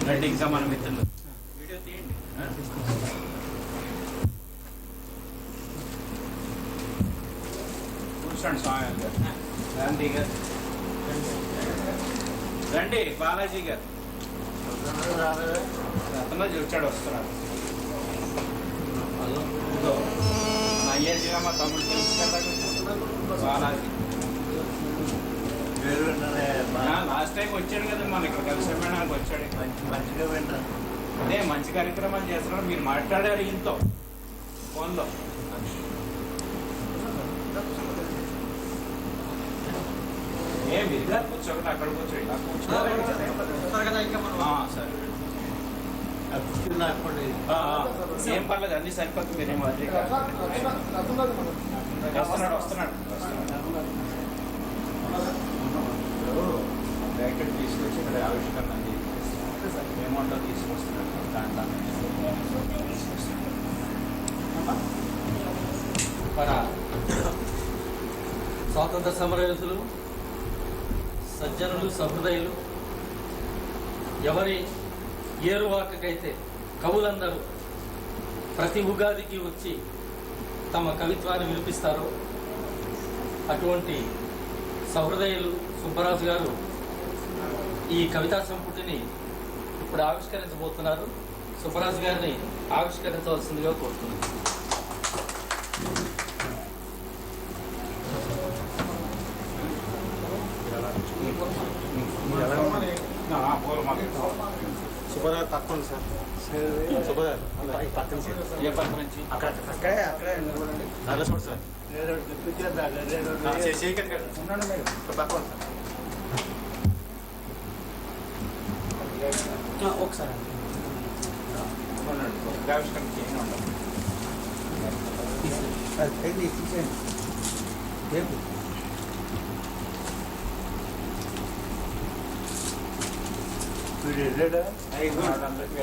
రెడ్డి ఇంకా మన మిత్రులు వీడియో తీయండి. కూర్చోండి స్వామి గారు, గాంధీ గారు రండి, బాలాజీ గారు అతను చూచాడు వస్తున్నాడు. అయ్యేదిగా మా తమ్ముడు తెలుసు కదా బాలాజీ. లాస్ట్ టైం వచ్చాడు కదా మన ఇక్కడ కలిసి వెళ్ళడానికి వచ్చాడు. మంచిగా వింటారు. అదే మంచి కార్యక్రమాలు చేస్తున్నాడు. మీరు మాట్లాడారు ఇంతో ఫోన్లో. ఏం ఇద్దరు కూర్చోకండి, అక్కడ కూర్చోండి. సరే ఏం పర్లేదు, అన్ని సరిపోతుంది. మీరేమో అదే వస్తున్నాడు ప్యాకెట్ తీసుకొచ్చి ఇక్కడ ఆవిష్కరణ ఏమంటో తీసుకొస్తున్నాడు. దాంట్లో మన స్వాతంత్ర సమరయోధులు, సజ్జనులు, సహృదయులు, ఎవరి ఏరువాకైతే కవులందరూ ప్రతి ఉగాదికి వచ్చి తమ కవిత్వాన్ని వినిపిస్తారో అటువంటి సహృదయులు సుబ్బరాజు గారు ఈ కవితా సంపుటిని ఇప్పుడు ఆవిష్కరించబోతున్నారు. సుబ్బరాజు గారిని ఆవిష్కరించవలసిందిగా కోరుతున్నాను. సుబ్బరాజు తప్పండి సార్. సుబ్బరాజు పక్కన ఏ పక్క నుంచి అక్కడే చాలా చూడు సార్. పక్కన ఒకసారి ఆవిష్కరణ చేసి ఉండాలి.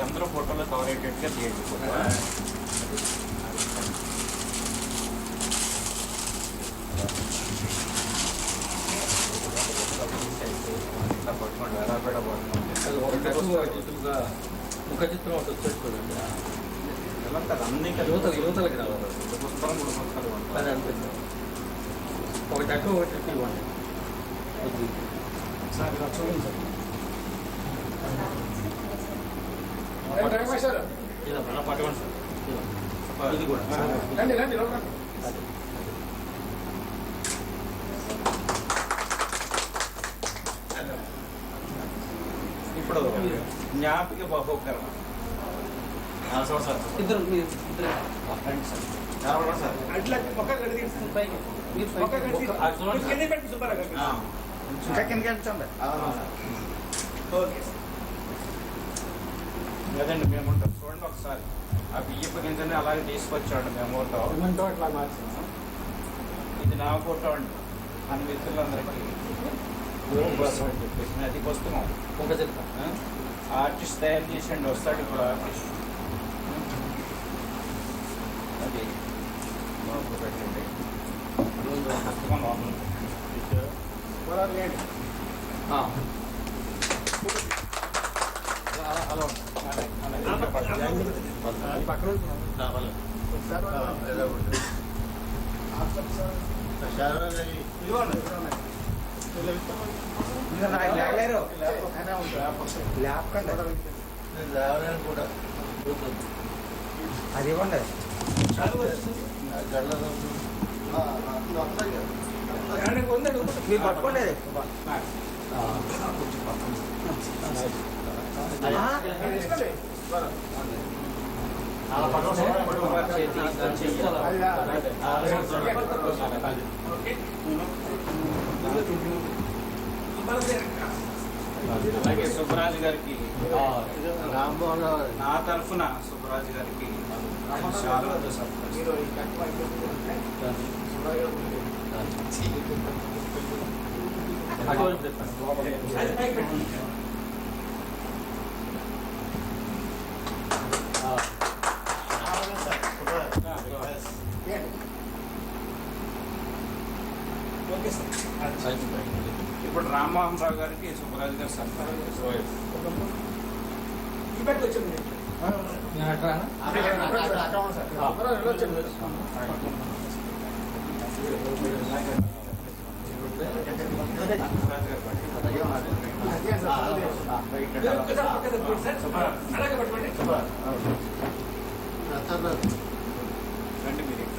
అందరూ ఫోటోలో కవర్ అయ్యేటట్టుగా తీయండి. పట్టుకోండి, ఎలా పెట్టబోతున్నాం ముఖ చిత్రం ఒకటి వచ్చేసి చూడండి. అన్ని యువతలకి రావాలి. పుస్తకాలు 3 పుస్తకాలు అది అనిపిస్తుంది. ఒకటి అటు ఒకటి ఇటు ఇవ్వండి. ఇలా పట్టుకోండి సార్. ఇది కూడా ఇప్పుడు జ్ఞాపిక బహుకరణ ఇద్దరు లేదండి మేము ఉంటాం. చూడండి ఒకసారి ఆ బియ్యపు గింజని అలాగే తీసుకొచ్చాడు మేము ఫోటో. ఇది నా ఫోటో అండి. మన మిత్రులందరికీ చెప్పేసి అది పుస్తకం ముఖ చిత్రం ఆర్టిస్ట్ తయారు చేసండి. వస్తాడు ఇప్పుడు ఆర్టిస్ట్. అది పెట్టండి పుస్తకం పక్కన కూడా అది ఇవ్వండి. మీరు పట్టుకోండి. అలాగే సుబ్బరాజు గారికి రామ్మోహన్ నా తరఫున సుబ్బరాజు గారికి చాలా ఇప్పుడు రామ్మోహన్ రావు గారికి సుబ్బరాజు గారు సన్మానం. నేను అట్లా రండి మీరు ఇక్కడ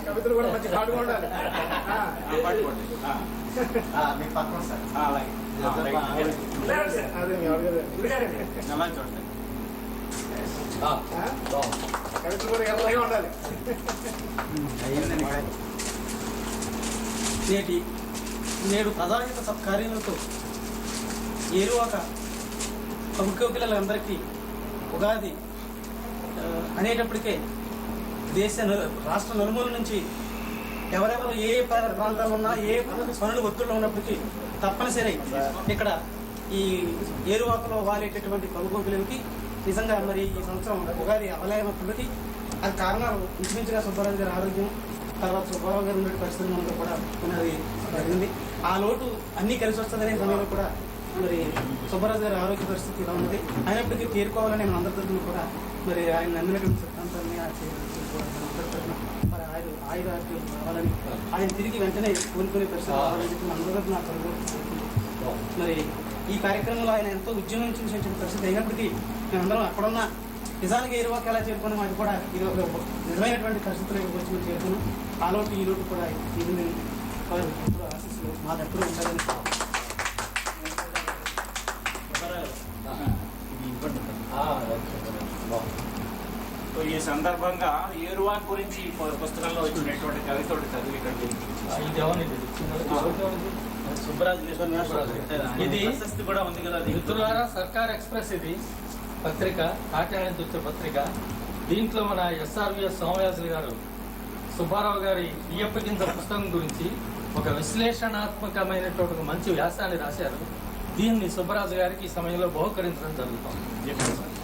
కవితలు కూడా మంచి పాడుగా ఉండాలి. పట్టుకోండి మీ పక్కన సార్ అలాగే అదే మీ అడగదు. ఎలా చూడండి కవితలు కూడా ఎల్లగా ఉండాలి. నేడు ప్రధానిత సత్కార్యాలతో ఏరువాక ముఖ్యోగులందరికీ ఉగాది అనేటప్పటికే రాష్ట్ర నలుమూల నుంచి ఎవరెవరు ఏ ప్రాంతాల్లో ఉన్నా ఏ పనులు ఒత్తిడిలో ఉన్నప్పటికీ తప్పనిసరి ఇక్కడ ఈ ఏరువాకలో వాలేటటువంటి ప్రభుకోకులకి నిజంగా మరి ఈ సంవత్సరం ఉగాది అవలేనప్పటికీ అది కారణాలు ఇంచుమించుగా సుబ్బారావు గారి ఆరోగ్యం, తర్వాత సుబ్బారావు గారు ఉండే పరిస్థితులు మనకు కూడా ఉన్నది జరిగింది. ఆ లోటు అన్నీ కలిసి వస్తుందనే సమయంలో కూడా మరి సుబ్బారావు గారి ఆరోగ్య పరిస్థితి ఇలా ఉంది. అయినప్పటికీ తీరుకోవాలని మన అందరి తరఫున కూడా మరి ఆయన నమ్మినటువంటి సిద్ధాంతాన్ని మరి ఆయన ఆరోగ్యం రావాలని, ఆయన తిరిగి వెంటనే కోలుకునే పరిస్థితి రావాలని చెప్పి అందరూ నా తరఫున మరి ఈ కార్యక్రమంలో ఆయన ఎంతో ఉద్యమం చేసిన పరిస్థితి అయినప్పటికీ మేమందరం అక్కడున్న నిజానికి ఏరువాక ఎలా చేరుకున్నాం అది కూడా ఇది ఒక నిజమైనటువంటి పరిస్థితులు వచ్చి చేరుకున్నాం. ఆ లోటు ఈ లోటు కూడా ఇది ఆశిస్తులు మా దగ్గర ఉండాలని ఈ సందర్భంగా ఏరువాక గురించి పుస్తకంలో వచ్చినటువంటి కవితోటి చదివి ఇక్కడ ఇది ప్రశస్తి కూడా ఉంది కదా. మిత్రులారా, సర్కార్ ఎక్స్ప్రెస్ ఇది పత్రిక, కాకినాడ నుంచి వచ్చే పత్రిక. దీంట్లో మన ఎస్ఆర్విఎస్ సోమయాజులు గారు సుబ్బారావు గారి ఇయ్యప్ప గింజ పుస్తకం గురించి ఒక విశ్లేషణాత్మకమైనటువంటి ఒక మంచి వ్యాసాన్ని రాశారు. దీన్ని సుబ్బరాజు గారికి ఈ సమయంలో బహుకరించడం జరుగుతుంది.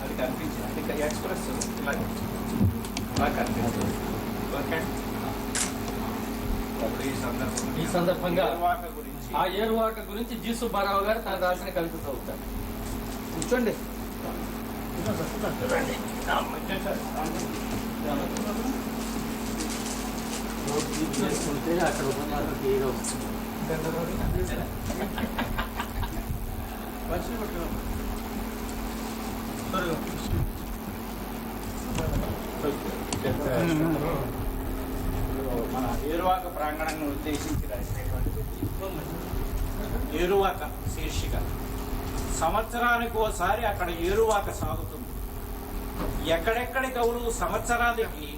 అది కనిపించింది, అది ఎక్స్ప్రెస్ ఇలా కనిపిస్తుంది. ఓకే, ఈ సందర్భంగా ఏరువాక గురించి ఆ ఏరువాక గురించి జి సుబ్బారావు గారు తను రాసిన కవిత చదువుతారు. కూర్చోండి. అక్కడ ఉపన్యాసం ఏదో మన ఏరువాక ప్రాంగణాన్ని ఉద్దేశించి రాసినటువంటి ఏరువాక శీర్షిక. సంవత్సరానికి ఓసారి అక్కడ ఏరువాక సాగుతుంది. ఎక్కడెక్కడి కవులు సంవత్సరానికి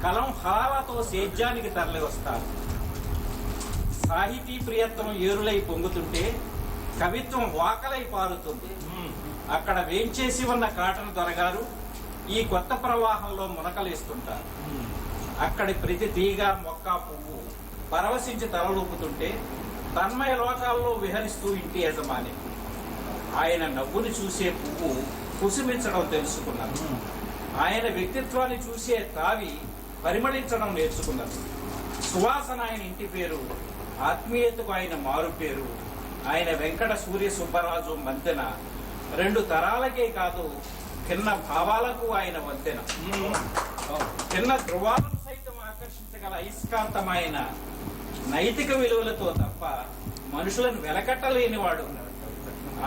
కలం హాలతో సేద్యానికి తరలి వస్తారు. సాహితీ ప్రియత్వం ఏరులై పొంగుతుంటే కవిత్వం వాకలై పారుతుంది. అక్కడ వేంచేసి ఉన్న కాటన్ దొరగారు ఈ కొత్త ప్రవాహంలో మునకలేస్తుంటారు. అక్కడి ప్రతి తీగ, మొక్క, పువ్వు పరవశించి తలలూపుతుంటే తన్మయ లోకాల్లో విహరిస్తూ ఇంటి యజమాని ఆయన నవ్వుని చూసే పువ్వు కుసుమించడం తెలుసుకున్నారు. ఆయన వ్యక్తిత్వాన్ని చూసే తావి పరిమళించడం నేర్చుకున్నారు. సువాసన ఆయన ఇంటి పేరు, ఆత్మీయతకు ఆయన మారు పేరు. ఆయన వెంకట సూర్య సుబ్బరాజు మంతెన 2 తరాలకే కాదు భిన్న భావాలకు ఆయన వంతెన. భిన్న ధృవాలను సైతం ఆకర్షించగల అయస్కాంతమైన నైతిక విలువలతో తప్ప మనుషులను వెలకట్టలేనివాడు.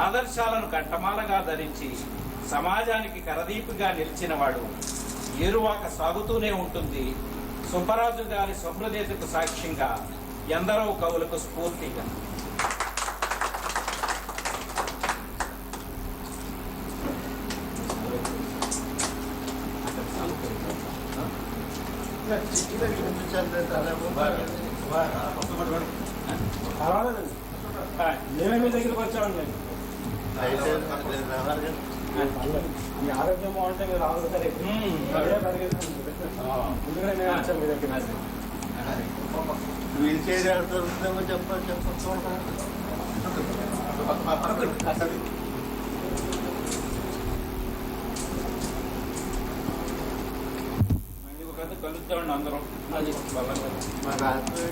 ఆదర్శాలను కంఠమాలగా ధరించి సమాజానికి కరదీపుగా నిలిచినవాడు. ఏరువాక సాగుతూనే ఉంటుంది. సుబ్బరాజు గారి సహృదయతకు సాక్ష్యంగా ఎందరో కవులకు స్ఫూర్తిగా. మేమే మీ దగ్గరికి వచ్చామండి. మీ ఆరోగ్యం బాగుంటే మీరు రాదు సరే. ముందుగానే మేము వచ్చాం మీ దగ్గర. వీల్ చైర్ చెప్పండి. కలుద్దామండి అందరం. మా రాత్రి